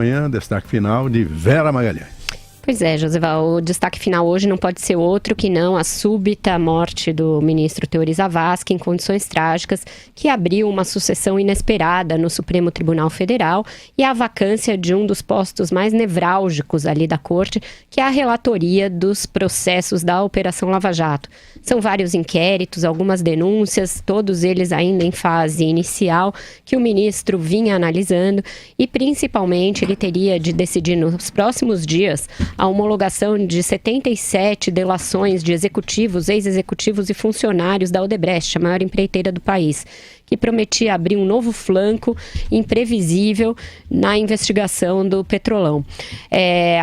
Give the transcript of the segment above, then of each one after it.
Amanhã, destaque final de Vera Magalhães. Pois é, Josival, o destaque final hoje não pode ser outro que não a súbita morte do ministro Teori Zavascki em condições trágicas, que abriu uma sucessão inesperada no Supremo Tribunal Federal e a vacância de um dos postos mais nevrálgicos ali da corte, que é a relatoria dos processos da Operação Lava Jato. São vários inquéritos, algumas denúncias, todos eles ainda em fase inicial, que o ministro vinha analisando e principalmente ele teria de decidir nos próximos dias a homologação de 77 delações de executivos, ex-executivos e funcionários da Odebrecht, a maior empreiteira do país, que prometia abrir um novo flanco imprevisível na investigação do Petrolão.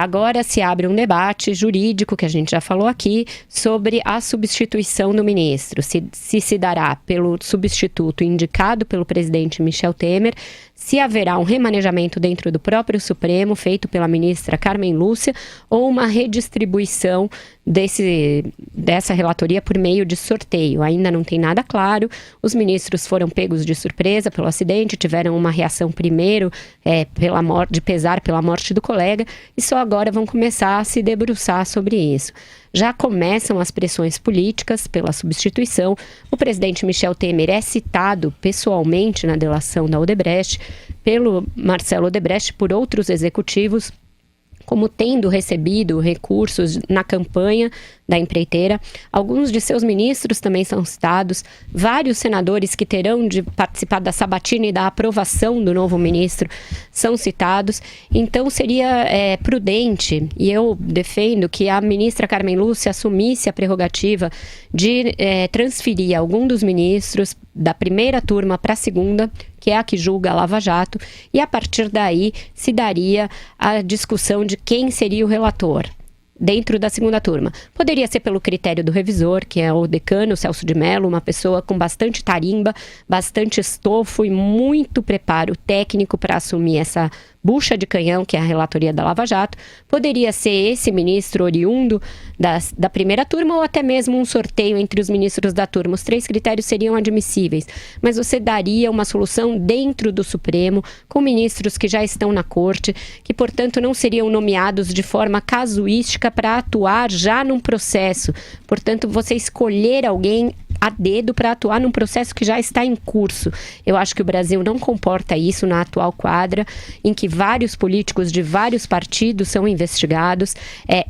Agora se abre um debate jurídico, que a gente já falou aqui, sobre a substituição do ministro. Se dará pelo substituto indicado pelo presidente Michel Temer, se haverá um remanejamento dentro do próprio Supremo, feito pela ministra Carmen Lúcia, ou uma redistribuição dessa relatoria por meio de sorteio. Ainda não tem nada claro. Os ministros foram pegos de surpresa pelo acidente, tiveram uma reação primeiro de pesar pela morte do colega, e só agora vão começar a se debruçar sobre isso. Já começam as pressões políticas pela substituição. O presidente Michel Temer é citado pessoalmente na delação da Odebrecht, pelo Marcelo Odebrecht, por outros executivos, como tendo recebido recursos na campanha da empreiteira. Alguns de seus ministros também são citados, vários senadores que terão de participar da sabatina e da aprovação do novo ministro são citados. Então seria prudente, e eu defendo que a ministra Carmen Lúcia assumisse a prerrogativa de transferir algum dos ministros da primeira turma para a segunda, que é a que julga a Lava Jato, e a partir daí se daria a discussão de quem seria o relator dentro da segunda turma. Poderia ser pelo critério do revisor, que é o decano Celso de Mello, uma pessoa com bastante tarimba, bastante estofo e muito preparo técnico para assumir essa bucha de canhão, que é a relatoria da Lava Jato. Poderia ser esse ministro oriundo da primeira turma, ou até mesmo um sorteio entre os ministros da turma. Os 3 critérios seriam admissíveis, mas você daria uma solução dentro do Supremo, com ministros que já estão na corte, que, portanto, não seriam nomeados de forma casuística para atuar já num processo. Portanto, você escolher alguém a dedo para atuar num processo que já está em curso. Eu acho que o Brasil não comporta isso na atual quadra, em que vários políticos de vários partidos são investigados.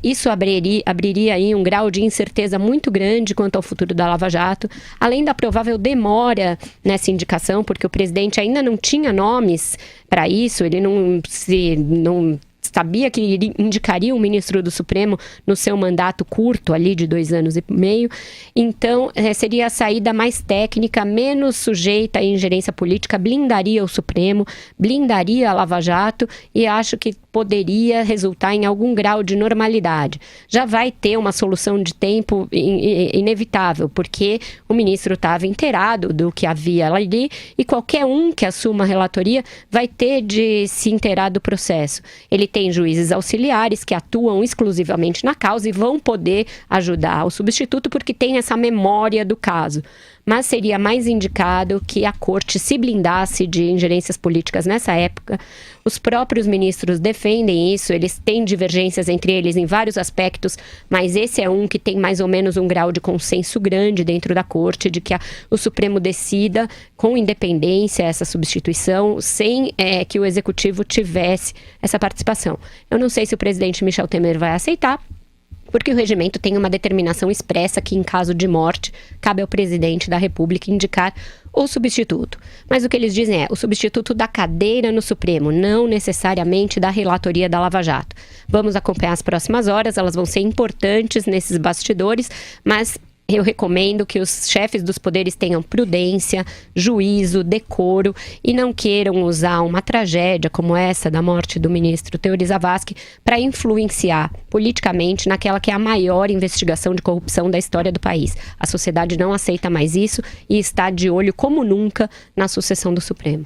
Isso abriria aí um grau de incerteza muito grande quanto ao futuro da Lava Jato, além da provável demora nessa indicação, porque o presidente ainda não tinha nomes para isso, ele não sabia que ele indicaria um ministro do Supremo no seu mandato curto ali de 2 anos e meio. Então, seria a saída mais técnica, menos sujeita à ingerência política, blindaria o Supremo, blindaria a Lava Jato, e acho que poderia resultar em algum grau de normalidade. Já vai ter uma solução de tempo inevitável, porque o ministro estava inteirado do que havia ali, e qualquer um que assuma a relatoria vai ter de se inteirar do processo. Ele tem juízes auxiliares que atuam exclusivamente na causa e vão poder ajudar o substituto, porque tem essa memória do caso. Mas seria mais indicado que a corte se blindasse de ingerências políticas nessa época. Os próprios ministros defendem isso, eles têm divergências entre eles em vários aspectos, mas esse é um que tem mais ou menos um grau de consenso grande dentro da corte, de que o Supremo decida com independência essa substituição, sem que o Executivo tivesse essa participação. Eu não sei se o presidente Michel Temer vai aceitar, porque o regimento tem uma determinação expressa que, em caso de morte, cabe ao presidente da República indicar o substituto. Mas o que eles dizem é o substituto da cadeira no Supremo, não necessariamente da relatoria da Lava Jato. Vamos acompanhar as próximas horas, elas vão ser importantes nesses bastidores, mas eu recomendo que os chefes dos poderes tenham prudência, juízo, decoro e não queiram usar uma tragédia como essa da morte do ministro Teori Zavascki para influenciar politicamente naquela que é a maior investigação de corrupção da história do país. A sociedade não aceita mais isso e está de olho como nunca na sucessão do Supremo.